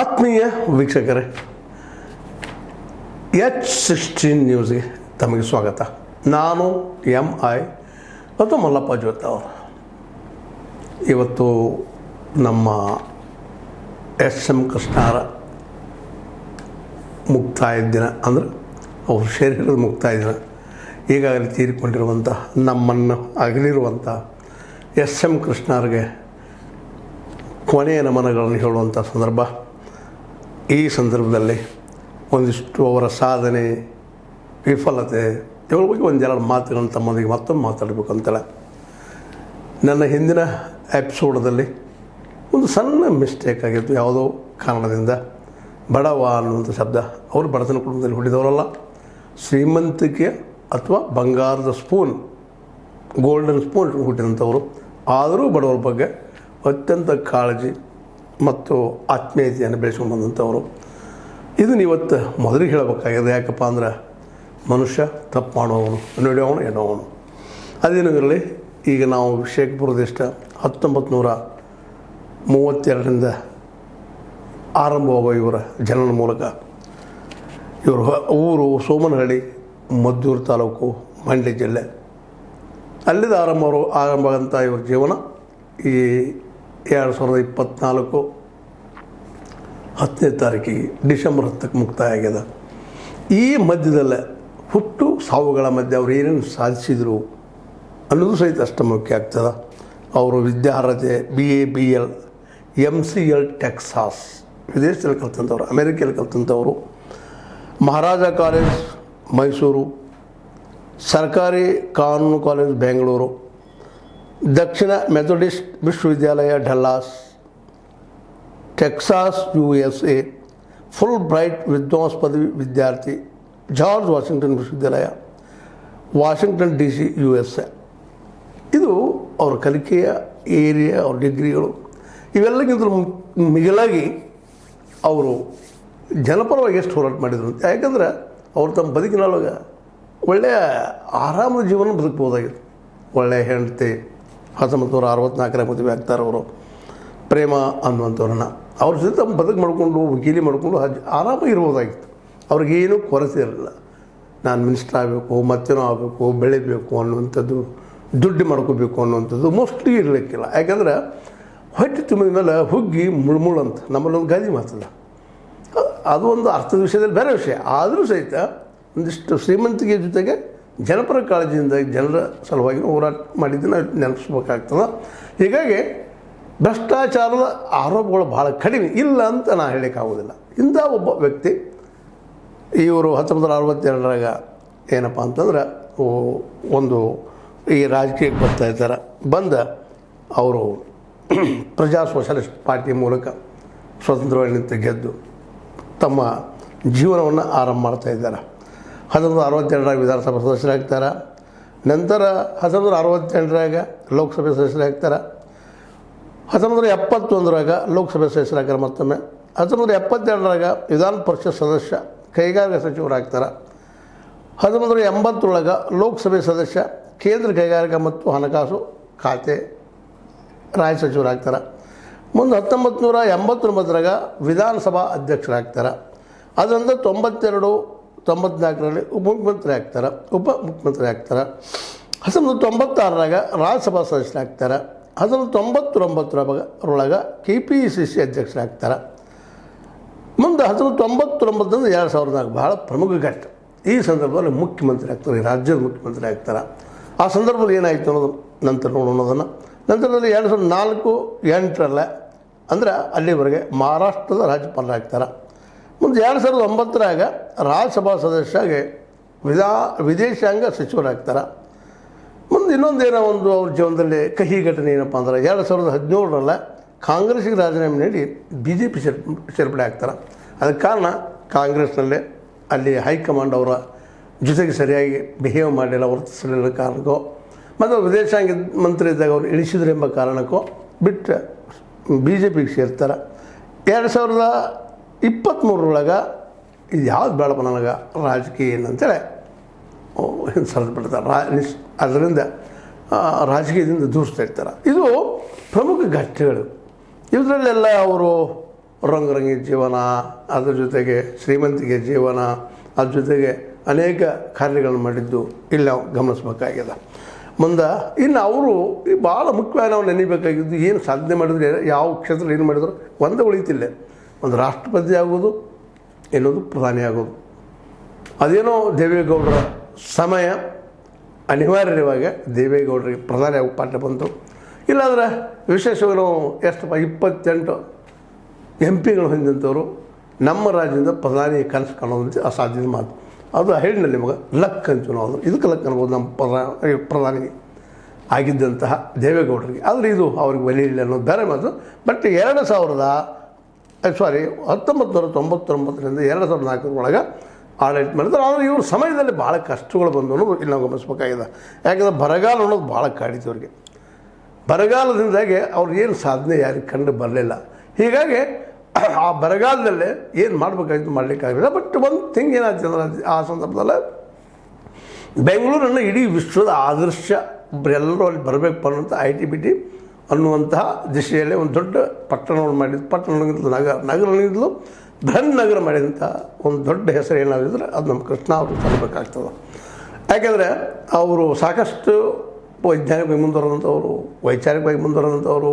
ಆತ್ಮೀಯ ವೀಕ್ಷಕರೇ, H16 ನ್ಯೂಸ್ಗೆ ತಮಗೆ ಸ್ವಾಗತ. ನಾನು MI ಮತ್ತು ಮಲ್ಲಪ್ಪ ಜೋತ್ ಅವರು. ಇವತ್ತು ನಮ್ಮ SM ಕೃಷ್ಣರ ಮುಕ್ತಾಯ ದಿನ, ಅಂದರೆ ಅವರು ಶರೀರದ ಮುಕ್ತಾಯ ದಿನ. ಈಗಾಗಲೇ ತೀರಿಕೊಂಡಿರುವಂಥ, ನಮ್ಮನ್ನು ಅಗಲಿರುವಂಥ SM ಕೃಷ್ಣರಿಗೆ ಕೊನೆಯ ನಮನಗಳನ್ನು ಹೇಳುವಂಥ ಸಂದರ್ಭ. ಈ ಸಂದರ್ಭದಲ್ಲಿ ಒಂದಿಷ್ಟು ಅವರ ಸಾಧನೆ, ವಿಫಲತೆ, ಇವ್ರ ಬಗ್ಗೆ ಒಂದೆರಡು ಮಾತುಗಳನ್ನು ತಮ್ಮೊಂದಿಗೆ ಮತ್ತೊಮ್ಮೆ ಮಾತಾಡಬೇಕು ಅಂತೇಳಿ ನನ್ನ ಹಿಂದಿನ ಎಪಿಸೋಡಲ್ಲಿ ಒಂದು ಸಣ್ಣ ಮಿಸ್ಟೇಕ್ ಆಗಿತ್ತು. ಯಾವುದೋ ಕಾರಣದಿಂದ ಬಡವ ಅನ್ನುವಂಥ ಶಬ್ದ, ಅವರು ಬಡತನ ಕುಟುಂಬದಲ್ಲಿ ಹುಟ್ಟಿದವರಲ್ಲ, ಶ್ರೀಮಂತಿಕೆ ಅಥವಾ ಬಂಗಾರದ ಸ್ಪೂನ್, ಗೋಲ್ಡನ್ ಸ್ಪೂನ್ ಹುಟ್ಟಿದಂಥವರು. ಆದರೂ ಬಡವರ ಬಗ್ಗೆ ಅತ್ಯಂತ ಕಾಳಜಿ ಮತ್ತು ಆತ್ಮೀಯತೆಯನ್ನು ಬೆಳೆಸ್ಕೊಂಡು ಬಂದಂಥವರು. ಇದನ್ನು ಇವತ್ತು ಮೊದಲಿಗೆ ಹೇಳಬೇಕಾಗಿದೆ. ಯಾಕಪ್ಪ ಅಂದ್ರೆ ಮನುಷ್ಯ ತಪ್ಪು ಮಾಡುವವನು, ನಡೆಯೋವನು, ಎನ್ನುವವನು. ಅದೇನೂ ಇರಲಿ. ಈಗ ನಾವು ವಿಷಯಕ್ಕೆ ಬರೋದಿಷ್ಟ 1932 ಆರಂಭವಾಗುವ ಇವರ ಜನನ ಮೂಲಕ. ಇವರು ಊರು ಸೋಮನಹಳ್ಳಿ, ಮದ್ದೂರು ತಾಲೂಕು, ಮಂಡ್ಯ ಜಿಲ್ಲೆ. ಅಲ್ಲಿಂದ ಆರಂಭ ಆದಂಥ ಇವ್ರ ಜೀವನ ಈ 2024 10ನೇ ತಾರೀಕಿಗೆ ಡಿಸೆಂಬರ್ 10ಕ್ಕೆ ಮುಕ್ತಾಯ ಆಗ್ಯದ. ಈ ಮಧ್ಯದಲ್ಲೇ ಹುಟ್ಟು ಸಾವುಗಳ ಮಧ್ಯೆ ಅವ್ರು ಏನೇನು ಸಾಧಿಸಿದರು ಅನ್ನೋದು ಸಹಿತ ಅಷ್ಟು ಮುಖ್ಯ ಆಗ್ತದೆ. ಅವರು ವಿದ್ಯಾರ್ಹತೆ BA BL MCL ಟೆಕ್ಸಾಸ್, ವಿದೇಶದಲ್ಲಿ ಕಲ್ತಂಥವ್ರು, ಅಮೇರಿಕೆಯಲ್ಲಿ ಕಲ್ತಂಥವರು. ಮಹಾರಾಜ ಕಾಲೇಜ್ ಮೈಸೂರು, ಸರ್ಕಾರಿ ಕಾನೂನು ಕಾಲೇಜ್ ಬೆಂಗಳೂರು, ದಕ್ಷಿಣ ಮೆಥೋಡಿಸ್ಟ್ ವಿಶ್ವವಿದ್ಯಾಲಯ ಡಲ್ಲಾಸ್, ಟೆಕ್ಸಾಸ್ USA, ಫುಲ್ ಬ್ರೈಟ್ ವಿದ್ವಾಂಸ ಪದವಿ ವಿದ್ಯಾರ್ಥಿ, ಜಾರ್ಜ್ ವಾಷಿಂಗ್ಟನ್ ವಿಶ್ವವಿದ್ಯಾಲಯ, ವಾಷಿಂಗ್ಟನ್ DC USA. ಇದು ಅವರ ಕಲಿಕೆಯ ಏರಿಯಾ, ಅವ್ರ ಡಿಗ್ರಿಗಳು. ಇವೆಲ್ಲಕ್ಕಿಂತ ಮಿಗಿಲಾಗಿ ಅವರು ಜನಪರವಾಗಿ ಎಷ್ಟು ಹೋರಾಟ ಮಾಡಿದರು ಅಂತ. ಯಾಕಂದ್ರೆ ಅವರು ತಮ್ಮ ಬದುಕಿನೊಳಗೆ ಒಳ್ಳೆಯ ಆರಾಮದ ಜೀವನ ಬದುಕ್ಬೋದಾಗಿತ್ತು. ಒಳ್ಳೆಯ ಹೆಂಡತಿ, 1964 ಮದುವೆ ಆಗ್ತಾರೆ ಅವರು. ಪ್ರೇಮ ಅನ್ನುವಂಥವ್ರನ್ನ ಅವ್ರ ಜೊತೆ ತಮ್ಮ ಬದುಕು ಮಾಡಿಕೊಂಡು, ವಕೀಲಿ ಮಾಡಿಕೊಂಡು ಆರಾಮಾಗಿ ಇರ್ಬೋದಾಗಿತ್ತು. ಅವ್ರಿಗೇನೂ ಕೊರತೆ ಇರಲಿಲ್ಲ. ನಾನು ಮಿನಿಸ್ಟರ್ ಆಗಬೇಕು, ಮತ್ತೇನೋ ಆಗಬೇಕು, ಬೆಳಿಬೇಕು ಅನ್ನುವಂಥದ್ದು, ದುಡ್ಡು ಮಾಡ್ಕೋಬೇಕು ಅನ್ನುವಂಥದ್ದು ಮೋಸ್ಟ್ಲಿ ಇರಲಿಕ್ಕಿಲ್ಲ. ಯಾಕಂದ್ರೆ ಹೊಟ್ಟೆ ತುಂಬಿದ ಮೇಲೆ ಹುಗ್ಗಿ ಮುಳ್ಮುಳು ಅಂತ ನಮ್ಮಲ್ಲೊಂದು ಗಾದಿ ಮಾತಲ್ಲ. ಅದು ಒಂದು ಅರ್ಥದ ವಿಷಯದಲ್ಲಿ ಬೇರೆ ವಿಷಯ. ಆದರೂ ಸಹಿತ ಒಂದಿಷ್ಟು ಶ್ರೀಮಂತಿಕೆ ಜೊತೆಗೆ ಜನಪರ ಕಾಳಜಿಯಿಂದ ಜನರ ಸಲುವಾಗಿ ಹೋರಾಟ ಮಾಡಿದ್ದನ್ನು ನೆನಪಿಸ್ಬೇಕಾಗ್ತದೆ. ಹೀಗಾಗಿ ಭ್ರಷ್ಟಾಚಾರದ ಆರೋಪಗಳು ಭಾಳ ಕಡಿಮೆ ಇಲ್ಲ ಅಂತ ನಾನು ಹೇಳೋಕ್ಕಾಗೋದಿಲ್ಲ. ಇಂಥ ಒಬ್ಬ ವ್ಯಕ್ತಿ ಇವರು 1962 ಏನಪ್ಪ ಅಂತಂದ್ರೆ ಒಂದು ಈ ರಾಜಕೀಯಕ್ಕೆ ಬರ್ತಾ ಇದ್ದಾರೆ. ಬಂದ ಅವರು ಪ್ರಜಾ ಸೋಷಲಿಸ್ಟ್ ಪಾರ್ಟಿ ಮೂಲಕ ಸ್ವತಂತ್ರವಾಗಿ ನಿಂತು ಗೆದ್ದು ತಮ್ಮ ಜೀವನವನ್ನು ಆರಂಭ ಮಾಡ್ತಾಯಿದ್ದಾರೆ. 1962 ವಿಧಾನಸಭಾ ಸದಸ್ಯರಾಗ್ತಾರೆ. ನಂತರ 1968 ಲೋಕಸಭೆ ಸದಸ್ಯರಾಗ್ತಾರೆ. 1971 ಲೋಕಸಭೆ ಸದಸ್ಯರಾಗ್ತಾರೆ. ಮತ್ತೊಮ್ಮೆ 1972 ವಿಧಾನ ಪರಿಷತ್ ಸದಸ್ಯ, ಕೈಗಾರಿಕಾ ಸಚಿವರಾಗ್ತಾರೆ. 1980 ಲೋಕಸಭೆ ಸದಸ್ಯ, ಕೇಂದ್ರ ಕೈಗಾರಿಕಾ ಮತ್ತು ಹಣಕಾಸು ಖಾತೆ ರಾಜ್ಯ ಸಚಿವರಾಗ್ತಾರೆ. ಮುಂದೆ 1989 ವಿಧಾನಸಭಾ ಅಧ್ಯಕ್ಷರಾಗ್ತಾರೆ. ಅದರಿಂದ 94 ಉಪಮುಖ್ಯಮಂತ್ರಿ ಆಗ್ತಾರೆ. 1996 ರಾಜ್ಯಸಭಾ ಸದಸ್ಯರಾಗ್ತಾರೆ. 1999 KPCC ಅಧ್ಯಕ್ಷರಾಗ್ತಾರೆ. ಮುಂದೆ 1999 2004 ಭಾಳ ಪ್ರಮುಖ ಘಟ್ಟ. ಈ ಸಂದರ್ಭದಲ್ಲಿ ಮುಖ್ಯಮಂತ್ರಿ ಆಗ್ತಾರೆ, ರಾಜ್ಯದ ಮುಖ್ಯಮಂತ್ರಿ ಆಗ್ತಾರೆ. ಆ ಸಂದರ್ಭದಲ್ಲಿ ಏನಾಯಿತು ಅನ್ನೋದು ನಂತರ ನೋಡೋಣದನ್ನು. ನಂತರದಲ್ಲಿ 2004-08 ಅಂದರೆ ಅಲ್ಲಿವರೆಗೆ ಮಹಾರಾಷ್ಟ್ರದ ರಾಜ್ಯಪಾಲರಾಗ್ತಾರೆ. ಮುಂದೆ 2009 ರಾಜ್ಯಸಭಾ ಸದಸ್ಯಗೆ ವಿದೇಶಾಂಗ ಸಚಿವರಾಗ್ತಾರೆ. ಮುಂದೆ ಇನ್ನೊಂದೇನೋ ಒಂದು ಅವ್ರ ಜೀವನದಲ್ಲಿ ಕಹಿ ಘಟನೆ ಏನಪ್ಪ ಅಂದ್ರೆ 2017 ಕಾಂಗ್ರೆಸ್ಸಿಗೆ ರಾಜೀನಾಮೆ ನೀಡಿ BJP ಸೇರ್ಪಡೆ ಆಗ್ತಾರೆ. ಅದಕ್ಕೆ ಕಾರಣ ಕಾಂಗ್ರೆಸ್ನಲ್ಲೇ ಅಲ್ಲಿ ಹೈಕಮಾಂಡ್ ಅವರ ಜೊತೆಗೆ ಸರಿಯಾಗಿ ಬಿಹೇವ್ ಮಾಡಲಿಲ್ಲ, ವರ್ತಿಸಲಿಲ್ಲ ಕಾರಣಕ್ಕೋ, ಮತ್ತು ವಿದೇಶಾಂಗ ಮಂತ್ರಿ ಇದ್ದಾಗ ಅವ್ರು ಇಳಿಸಿದ್ರು ಎಂಬ ಕಾರಣಕ್ಕೋ ಬಿಟ್ಟು BJPಗೆ ಸೇರ್ತಾರೆ. 2023 ಇದು ಯಾವ್ದು ಬೇಡಪ್ಪ ನನಗೆ ರಾಜಕೀಯ ಏನಂತೇಳಿ ಸರಿದು ಬಿಡ್ತಾರೆ. ಅದರಿಂದ ರಾಜಕೀಯದಿಂದ ದೂರಿಸ್ತಾ ಇರ್ತಾರೆ. ಇದು ಪ್ರಮುಖ ಘಟ್ಟಗಳು. ಇದರಲ್ಲೆಲ್ಲ ಅವರು ರಂಗರಂಗಿ ಜೀವನ, ಅದ್ರ ಜೊತೆಗೆ ಶ್ರೀಮಂತಿಗೆ ಜೀವನ, ಅದ್ರ ಜೊತೆಗೆ ಅನೇಕ ಕಾರ್ಯಗಳನ್ನು ಮಾಡಿದ್ದು ಇಲ್ಲಿ ನಾವು ಗಮನಿಸಬೇಕಾಗಿದೆ. ಮುಂದೆ ಇನ್ನು ಅವರು ಭಾಳ ಮುಖ್ಯವಾಗಿ ನಾವು ನೆನೀಬೇಕಾಗಿದ್ದು ಏನು ಸಾಧನೆ ಮಾಡಿದ್ರೆ, ಯಾವ ಕ್ಷೇತ್ರದಲ್ಲಿ ಏನು ಮಾಡಿದ್ರು ಒಂದೇ ಉಳಿತಿಲ್ಲ. ಒಂದು ರಾಷ್ಟ್ರಪತಿ ಆಗೋದು, ಇನ್ನೊಂದು ಪ್ರಧಾನಿ ಆಗೋದು. ಅದೇನೋ ದೇವೇಗೌಡರ ಸಮಯ ಅನಿವಾರ್ಯವಾಗಿ ದೇವೇಗೌಡರಿಗೆ ಪ್ರಧಾನಿ ಆಗೋ ಪಾಠ ಬಂತು. ಇಲ್ಲಾಂದ್ರೆ ವಿಶೇಷವಾಗಿ ನಾವು ಎಷ್ಟಪ್ಪ 28 MP ಹೊಂದಿದಂಥವರು ನಮ್ಮ ರಾಜ್ಯದಿಂದ ಪ್ರಧಾನಿ ಕನಸು ಕಾಣೋದಂತೆ ಅಸಾಧ್ಯದ ಮಾತು. ಅದು ಹೇಳಿನಲ್ಲಿ ನಿಮಗೆ ಲಕ್ ಅಂತೀವಿ ನಾವು. ಇದಕ್ಕೆ ಲಕ್ ಅನ್ಬೋದು ನಮ್ಮ ಪ್ರಧಾನಿ ಆಗಿದ್ದಂತಹ ದೇವೇಗೌಡರಿಗೆ. ಆದರೆ ಇದು ಅವ್ರಿಗೆ ಒಲಿಯಿಲ್ಲ ಅನ್ನೋದು ಬೇರೆ ಮಾತು. ಬಟ್ 1999ರಿಂದ 2004 ಒಳಗೆ ಆಡಳಿತ ಮಾಡಿದ್ರು. ಆದರೆ ಇವ್ರ ಸಮಯದಲ್ಲಿ ಭಾಳ ಕಷ್ಟಗಳು ಬಂದು ಅನ್ನೋದು ಇಲ್ಲಿ ನಾವು ಗಮನಿಸಬೇಕಾಗಿದೆ. ಯಾಕಂದರೆ ಬರಗಾಲ ಅನ್ನೋದು ಭಾಳ ಕಾಡಿತು ಅವ್ರಿಗೆ. ಬರಗಾಲದಿಂದಾಗೆ ಅವ್ರು ಏನು ಸಾಧನೆ ಯಾರಿಗೆ ಕಂಡು ಬರಲಿಲ್ಲ. ಹೀಗಾಗಿ ಆ ಬರಗಾಲದಲ್ಲೇ ಏನು ಮಾಡಬೇಕಾಗಿತ್ತು ಮಾಡಲಿಕ್ಕಾಗಲಿಲ್ಲ. ಬಟ್ ಒಂದು ಥಿಂಗ್ ಏನಾಯ್ತು ಅಂದ್ರೆ ಆ ಸಂದರ್ಭದಲ್ಲಿ ಬೆಂಗಳೂರನ್ನು ಇಡೀ ವಿಶ್ವದ ಆದರ್ಶ ಎಲ್ಲರೂ ಅಲ್ಲಿ ಬರಬೇಕು ಅನ್ನುವಂಥ ITBT ಅನ್ನುವಂತಹ ದಿಶೆಯಲ್ಲೇ ಒಂದು ದೊಡ್ಡ ಪಟ್ಟಣವನ್ನು ಮಾಡಿದ್ದು. ಪಟ್ಟಣಗಿಂತಲೂ ನಗರನಿಂದಲೂ ಬೃಹನ್ ನಗರ ಮಾಡಿದಂಥ ಒಂದು ದೊಡ್ಡ ಹೆಸರು ಏನಾಗಿದ್ರೆ ಅದು ನಮ್ಮ ಕೃಷ್ಣ ಅವರು ತರಬೇಕಾಗ್ತದೆ. ಯಾಕೆಂದರೆ ಅವರು ಸಾಕಷ್ಟು ವೈಜ್ಞಾನಿಕವಾಗಿ ಮುಂದುವರೆದಂಥವ್ರು, ವೈಚಾರಿಕವಾಗಿ ಮುಂದುವರೆದಂಥವ್ರು,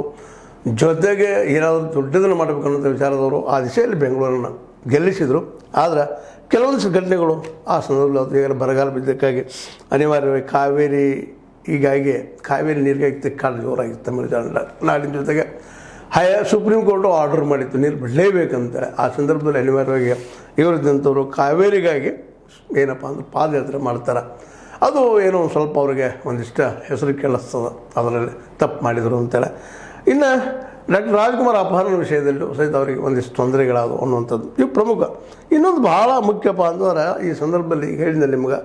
ಜೊತೆಗೆ ಏನಾದರೂ ದೊಡ್ಡದನ್ನು ಮಾಡಬೇಕನ್ನೋಂಥ ವಿಚಾರದವರು ಆ ದಿಶೆಯಲ್ಲಿ ಬೆಂಗಳೂರನ್ನು ಗೆಲ್ಲಿಸಿದರು. ಆದರೆ ಕೆಲವೊಂದಿಷ್ಟು ಘಟನೆಗಳು ಆ ಸಂದರ್ಭದಲ್ಲಿ ಈಗ ಬರಗಾಲ ಬಿದ್ದಕ್ಕಾಗಿ ಅನಿವಾರ್ಯವಾಗಿ ಕಾವೇರಿ ನೀರಿಗಾಗಿ ತಿಕ್ಕಾಡು ಜೋರಾಗಿತ್ತು ತಮಿಳುನಾಡಿನ ಜೊತೆಗೆ. ಸುಪ್ರೀಂ ಕೋರ್ಟು ಆರ್ಡರ್ ಮಾಡಿತ್ತು ನೀರು ಬಿಡಲೇಬೇಕಂತ. ಆ ಸಂದರ್ಭದಲ್ಲಿ ಅನಿವಾರ್ಯವಾಗಿ ಇವರಿದ್ದಂಥವ್ರು ಕಾವೇರಿಗಾಗಿ ಏನಪ್ಪ ಅಂದ್ರೆ ಪಾದಯಾತ್ರೆ ಮಾಡ್ತಾರೆ. ಅದು ಏನೋ ಒಂದು ಸ್ವಲ್ಪ ಅವ್ರಿಗೆ ಒಂದಿಷ್ಟು ಹೆಸರು ಕೇಳಿಸ್ತದೆ, ಅದರಲ್ಲಿ ತಪ್ಪು ಮಾಡಿದರು ಅಂತೇಳಿ. ಇನ್ನು ಡಾಕ್ಟರ್ ರಾಜ್ಕುಮಾರ್ ಅಪಹರಣ ವಿಷಯದಲ್ಲೂ ಸಹಿತ ಅವರಿಗೆ ಒಂದಿಷ್ಟು ತೊಂದರೆಗಳಾದವು ಅನ್ನುವಂಥದ್ದು ಇವು ಪ್ರಮುಖ. ಇನ್ನೊಂದು ಭಾಳ ಮುಖ್ಯಪ್ಪ ಅಂತಂದ್ರೆ ಈ ಸಂದರ್ಭದಲ್ಲಿ ಈಗ ಹೇಳಿದ ನಿಮ್ಗೆ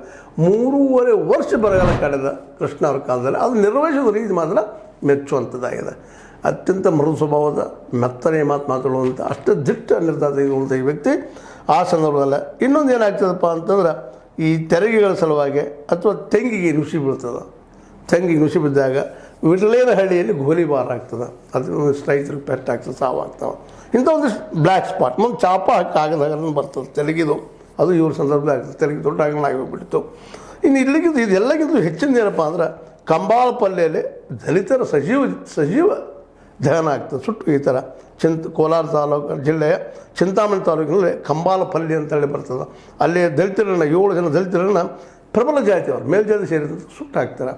3.5 ವರ್ಷ ಬರಗಾಲ ಕಾಡಿದ ಕೃಷ್ಣ ಅವ್ರ ಕಾಲದಲ್ಲಿ ಅದು ನಿರ್ವಹಿಸೋದು ರೀತಿ ಮಾತ್ರ ಮೆಚ್ಚುವಂಥದ್ದಾಗಿದೆ. ಅತ್ಯಂತ ಮೃದು ಸ್ವಭಾವದ ಮೆತ್ತನೆಯ ಮಾತನಾಡುವಂಥ ಅಷ್ಟು ದಿಟ್ಟ ನಿರ್ಧಾರ ತೆಗೆದುಕೊಳ್ಳುವಂಥ ಈ ವ್ಯಕ್ತಿ ಆ ಸಂದರ್ಭದಲ್ಲ. ಇನ್ನೊಂದು ಏನಾಗ್ತದಪ್ಪ ಅಂತಂದ್ರೆ ಈ ತೆರಿಗೆಗಳ ಸಲುವಾಗಿ ಅಥವಾ ತೆಂಗಿಗೆ ನುಸಿ ಬೀಳ್ತದೆ. ತೆಂಗಿಗೆ ನುಸಿ ಬಿದ್ದಾಗ ವಿಟಲೇನಹಳ್ಳಿಯಲ್ಲಿ ಗೋಲಿಬಾರ್ ಆಗ್ತದೆ, ಅದನ್ನು ರೈತರಿಗೆ ಪೆಟ್ಟಾಗ್ತದೆ, ಸಾವಾಗ್ತವೆ. ಇಂಥ ಒಂದಿಷ್ಟು ಬ್ಲ್ಯಾಕ್ ಸ್ಪಾಟ್ ಮುಂದೆ ಚಾಪ ಹಾಕಿ ಬರ್ತದೆ ತೆಲುಗಿದು. ಅದು ಇವ್ರ ಸಂದರ್ಭದಲ್ಲಿ ಆಗ್ತದೆ. ತೆಲುಗಿ ದೊಡ್ಡ ಆಗಣ ಆಗಿಬಿಟ್ಟಿತ್ತು. ಇನ್ನು ಇಲ್ಲಿಗಿದ್ದು ಇದೆಲ್ಲಗಿದ್ದು ಹೆಚ್ಚಿನ ಏನಪ್ಪ ಅಂದ್ರೆ ಕಂಬಾಳಪಲ್ಲೆಯಲ್ಲಿ ದಲಿತರ ಸಜೀವ ದಹನ ಆಗ್ತದೆ, ಸುಟ್ಟು ಈ ಥರ. ಕೋಲಾರ ತಾಲೂಕು ಜಿಲ್ಲೆಯ ಚಿಂತಾಮಣಿ ತಾಲೂಕಿನಲ್ಲಿ ಕಂಬಾಲಪಲ್ಲಿ ಅಂತೇಳಿ ಬರ್ತದೆ. ಅಲ್ಲಿ ದಲಿತರನ್ನು 7 ಜನ ದಲಿತರನ್ನು ಪ್ರಬಲ ಜಾತಿಯವರು ಮೇಲ್ಜಾತಿ ಸೇರಿದಂತೆ ಸುಟ್ಟಾಕ್ತಾರೆ.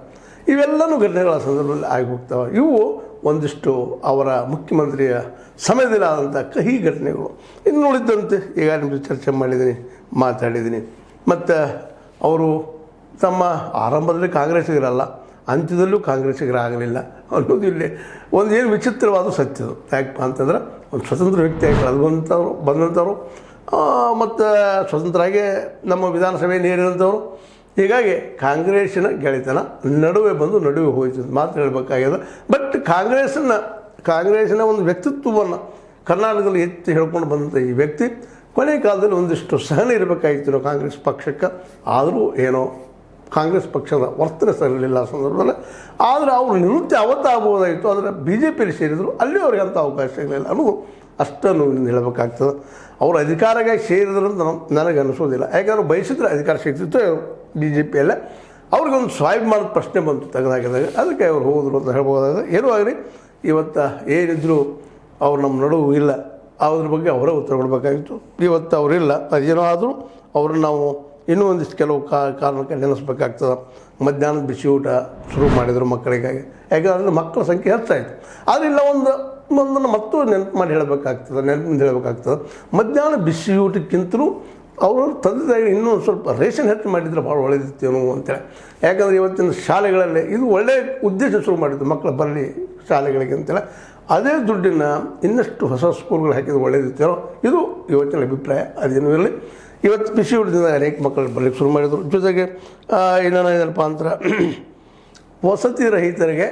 ಇವೆಲ್ಲವೂ ಘಟನೆಗಳ ಸಂದರ್ಭದಲ್ಲಿ ಆಗಿ ಹೋಗ್ತವೆ. ಇವು ಒಂದಿಷ್ಟು ಅವರ ಮುಖ್ಯಮಂತ್ರಿಯ ಸಮಯದಲ್ಲಿ ಆದಂಥ ಕಹಿ ಘಟನೆಗಳು. ಇನ್ನು ನೋಡಿದ್ದಂತೆ ಈಗ ನಿಮ್ಮದು ಚರ್ಚೆ ಮಾತಾಡಿದ್ದೀನಿ. ಮತ್ತು ಅವರು ತಮ್ಮ ಆರಂಭದಲ್ಲಿ ಕಾಂಗ್ರೆಸ್ಸಿಗರಲ್ಲ, ಅಂತ್ಯದಲ್ಲೂ ಕಾಂಗ್ರೆಸ್ಸಿಗರಾಗಲಿಲ್ಲ ಅನ್ನೋದು ಇಲ್ಲಿ ಒಂದು ಏನು ವಿಚಿತ್ರವಾದ ಸತ್ಯದು. ಯಾಕಪ್ಪ ಅಂತಂದ್ರೆ ಒಂದು ಸ್ವತಂತ್ರ ವ್ಯಕ್ತಿಯಾಗಿ ಬಂದಂಥವ್ರು ಮತ್ತು ಸ್ವತಂತ್ರರಾಗಿ ನಮ್ಮ ವಿಧಾನಸಭೆ ನೇರಿದಂಥವ್ರು. ಹೀಗಾಗಿ ಕಾಂಗ್ರೆಸ್ಸಿನ ಗೆಳೆತನ ನಡುವೆ ಹೋಯ್ತು ಮಾತು ಹೇಳಬೇಕಾಗ್ಯದ. ಬಟ್ ಕಾಂಗ್ರೆಸ್ಸಿನ ಒಂದು ವ್ಯಕ್ತಿತ್ವವನ್ನು ಕರ್ನಾಟಕದಲ್ಲಿ ಎತ್ತಿ ಹೇಳ್ಕೊಂಡು ಬಂದಂಥ ಈ ವ್ಯಕ್ತಿ ಕೊನೆ ಕಾಲದಲ್ಲಿ ಒಂದಿಷ್ಟು ಸಹನೆ ಇರಬೇಕಾಗಿತ್ತು ನಾವು ಕಾಂಗ್ರೆಸ್ ಪಕ್ಷಕ್ಕೆ. ಆದರೂ ಏನೋ ಕಾಂಗ್ರೆಸ್ ಪಕ್ಷದ ವರ್ತನೆ ಸರಿಯಿಲ್ಲ ಆ ಸಂದರ್ಭದಲ್ಲಿ. ಆದರೆ ಅವರು ನಿವೃತ್ತಿ ಅವತ್ತಾಗ್ಬೋದಾಯಿತು. ಆದರೆ BJPಯಲ್ಲಿ ಸೇರಿದರು, ಅಲ್ಲಿ ಅವ್ರಿಗೆ ಅಂಥ ಅವಕಾಶ ಇರಲಿಲ್ಲ ಅನ್ನೋದು ಅಷ್ಟನ್ನು ಹೇಳಬೇಕಾಗ್ತದೆ. ಅವರು ಅಧಿಕಾರಗಾಗಿ ಸೇರಿದ್ರಂತ ನನಗೆ ಅನಿಸೋದಿಲ್ಲ. ಯಾಕಂದ್ರೆ ಬಯಸಿದ್ರೆ ಅಧಿಕಾರ ಸಿಗ್ತಿತ್ತು BJPಯಲ್ಲೇ. ಅವ್ರಿಗೊಂದು ಸ್ವಾಭಿಮಾನದ ಪ್ರಶ್ನೆ ಬಂತು ತೆಗೆದಾಕಿದಾಗ, ಅದಕ್ಕೆ ಅವ್ರು ಹೋದರು ಅಂತ ಹೇಳ್ಬೋದಾಗಿದೆ. ಏನೂ ಆಗಲಿ, ಇವತ್ತು ಏನಿದ್ರು ಅವ್ರು ನಮ್ಮ ನಡುವು ಇಲ್ಲ, ಅದ್ರ ಬಗ್ಗೆ ಅವರೇ ಉತ್ತರ ಕೊಡಬೇಕಾಗಿತ್ತು. ಇವತ್ತು ಅವರಿಲ್ಲ. ಅದೇನೋ ಆದರೂ ಅವ್ರನ್ನ ನಾವು ಇನ್ನೂ ಒಂದಿಷ್ಟು ಕೆಲವು ಕಾರಣಕ್ಕೆ ನೆನೆಸ್ಬೇಕಾಗ್ತದೆ. ಮಧ್ಯಾಹ್ನದ ಬಿಸಿ ಊಟ ಶುರು ಮಾಡಿದರು ಮಕ್ಕಳಿಗಾಗಿ. ಯಾಕಂದರೆ ಮಕ್ಕಳ ಸಂಖ್ಯೆ ಹೆಚ್ಚಾಯಿತು. ಆದರೆ ಇಲ್ಲ ಒಂದನ್ನು ಮತ್ತೂ ನೆನಪು ಹೇಳಬೇಕಾಗ್ತದೆ. ಮಧ್ಯಾಹ್ನ ಬಿಸಿ ಊಟಕ್ಕಿಂತಲೂ ಅವರು ತಂದೆ ತಾಯಿ ಇನ್ನೂ ಸ್ವಲ್ಪ ರೇಷನ್ ಹೆಚ್ಚು ಮಾಡಿದರೆ ಭಾಳ ಒಳ್ಳೆಯದಿತ್ತೇನೋ ಅಂತೇಳಿ. ಯಾಕಂದರೆ ಇವತ್ತಿನ ಶಾಲೆಗಳಲ್ಲಿ ಇದು ಒಳ್ಳೆಯ ಉದ್ದೇಶ ಶುರು ಮಾಡಿದ್ದು, ಮಕ್ಕಳು ಬರಲಿ ಶಾಲೆಗಳಿಗೆ ಅಂತೇಳಿ. ಅದೇ ದುಡ್ಡನ್ನು ಇನ್ನಷ್ಟು ಹೊಸ ಸ್ಕೂಲ್ಗಳು ಹಾಕಿದ್ದು ಒಳ್ಳೆಯದಿತ್ತೇನೋ, ಇದು ಇವತ್ತಿನ ಅಭಿಪ್ರಾಯ. ಅದೇನೂ ಇರಲಿ. ಇವತ್ತು ಬಿಸಿ ಊಟದಿಂದ ಅನೇಕ ಮಕ್ಕಳು ಬರಲಿಕ್ಕೆ ಶುರು ಮಾಡಿದರು. ಜೊತೆಗೆ ಏನಪ್ಪ ಅಂದ್ರೆ ವಸತಿ ರಹಿತರಿಗೆ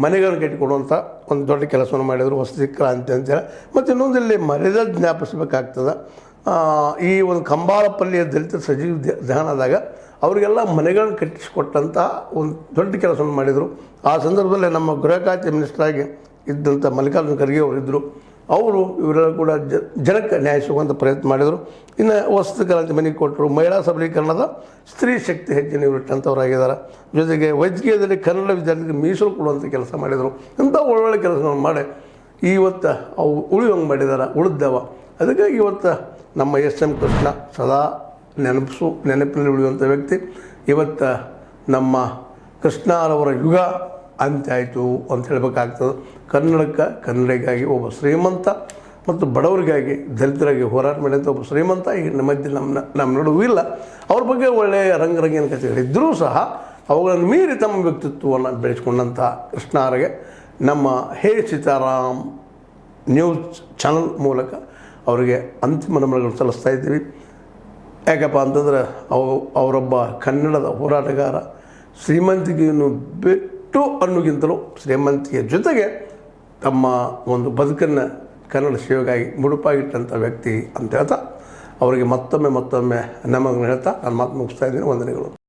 ಮನೆಗಳನ್ನು ಕಟ್ಟಿಕೊಡುವಂಥ ಒಂದು ದೊಡ್ಡ ಕೆಲಸವನ್ನು ಮಾಡಿದರು, ವಸತಿ ಕ್ರಾಂತಿ ಅಂತೇಳಿ. ಮತ್ತು ಇನ್ನೊಂದು ಇಲ್ಲಿ ಮರ್ಯಾದ ಜ್ಞಾಪಿಸಬೇಕಾಗ್ತದೆ. ಈ ಒಂದು ಕಂಬಾಲಪಲ್ಲಿಯ ದಲಿತ ಸಜೀವ ದಹನದಾಗ ಅವರಿಗೆಲ್ಲ ಮನೆಗಳನ್ನು ಕಟ್ಟಿಸಿಕೊಟ್ಟಂಥ ಒಂದು ದೊಡ್ಡ ಕೆಲಸವನ್ನು ಮಾಡಿದರು. ಆ ಸಂದರ್ಭದಲ್ಲಿ ನಮ್ಮ ಗೃಹ ಖಾತೆ ಮಿನಿಸ್ಟರಾಗಿ ಇದ್ದಂಥ ಮಲ್ಲಿಕಾರ್ಜುನ ಖರ್ಗೆ ಅವರಿದ್ದರು. ಅವರು ಇವರೆಲ್ಲ ಕೂಡ ಜನಕ್ಕೆ ನ್ಯಾಯ ಸಿಗುವಂಥ ಪ್ರಯತ್ನ ಮಾಡಿದರು. ಇನ್ನು ವಸತಿ ಕ್ರಾಂತಿ ಮನೆಗೆ ಕೊಟ್ಟರು. ಮಹಿಳಾ ಸಬಲೀಕರಣದ ಸ್ತ್ರೀ ಶಕ್ತಿ ಹೆಚ್ಚಿನ ನಿವೃತ್ತಂಥವರಾಗಿದ್ದಾರೆ. ಜೊತೆಗೆ ವೈದ್ಯಕೀಯದಲ್ಲಿ ಕನ್ನಡ ವಿದ್ಯಾರ್ಥಿಗಳಿಗೆ ಮೀಸಲು ಕೊಡುವಂಥ ಕೆಲಸ ಮಾಡಿದರು. ಇಂಥ ಒಳ್ಳೊಳ್ಳೆ ಕೆಲಸಗಳನ್ನು ಮಾಡಿ ಇವತ್ತು ಅವು ಉಳಿಯೋಂಗೆ ಮಾಡಿದ್ದಾರೆ, ಉಳಿದವ. ಅದಕ್ಕಾಗಿ ಇವತ್ತು ನಮ್ಮ ಎಸ್ ಎಂ ಕೃಷ್ಣ ಸದಾ ನೆನಪಿನಲ್ಲಿ ಉಳಿಯುವಂಥ ವ್ಯಕ್ತಿ. ಇವತ್ತು ನಮ್ಮ ಕೃಷ್ಣರವರ ಯುಗ ಅಂತ್ಯ ಆಯಿತು ಅಂತ ಹೇಳಬೇಕಾಗ್ತದೆ. ಕನ್ನಡಕ್ಕೆ, ಕನ್ನಡಿಗಾಗಿ ಒಬ್ಬ ಶ್ರೀಮಂತ ಮತ್ತು ಬಡವರಿಗಾಗಿ, ದಲಿತರಾಗಿ ಹೋರಾಟ ಮಾಡಿದಂಥ ಒಬ್ಬ ಶ್ರೀಮಂತ ಈಗ ನಮ್ಮ ಮಧ್ಯೆ ನಮ್ಮ ನಡುವೆ ಇಲ್ಲ. ಅವ್ರ ಬಗ್ಗೆ ಒಳ್ಳೆಯ ರಂಗಿನ ಕಥೆಗಳಿದ್ದರೂ ಸಹ ಅವುಗಳನ್ನು ಮೀರಿ ತಮ್ಮ ವ್ಯಕ್ತಿತ್ವವನ್ನು ಬೆಳೆಸ್ಕೊಂಡಂಥ ಕೃಷ್ಣರಿಗೆ ನಮ್ಮ ಹೇ ಸೀತಾರಾಮ್ ನ್ಯೂಸ್ ಚಾನಲ್ ಮೂಲಕ ಅವರಿಗೆ ಅಂತಿಮ ನಮನಗಳನ್ನು ಸಲ್ಲಿಸ್ತಾ ಇದ್ದೀವಿ. ಯಾಕಪ್ಪ ಅಂತಂದ್ರೆ ಅವರೊಬ್ಬ ಕನ್ನಡದ ಹೋರಾಟಗಾರ. ಶ್ರೀಮಂತಿಕೆಯನ್ನು ಬಿಟ್ಟು ಅನ್ನೋಕ್ಕಿಂತಲೂ ಶ್ರೀಮಂತಿಕೆಯ ಜೊತೆಗೆ ತಮ್ಮ ಒಂದು ಬದುಕನ್ನು ಕನ್ನಡ ಸೇವೆಗಾಗಿ ಮುಡುಪಾಗಿಟ್ಟಂಥ ವ್ಯಕ್ತಿ ಅಂತ ಹೇಳ್ತಾ ಅವರಿಗೆ ಮತ್ತೊಮ್ಮೆ ನಮಗೆ ಹೇಳ್ತಾ ನಾನು ಮಾತು ಮುಗಿಸ್ತಾ ಇದ್ದೀನಿ. ವಂದನೆಗಳು.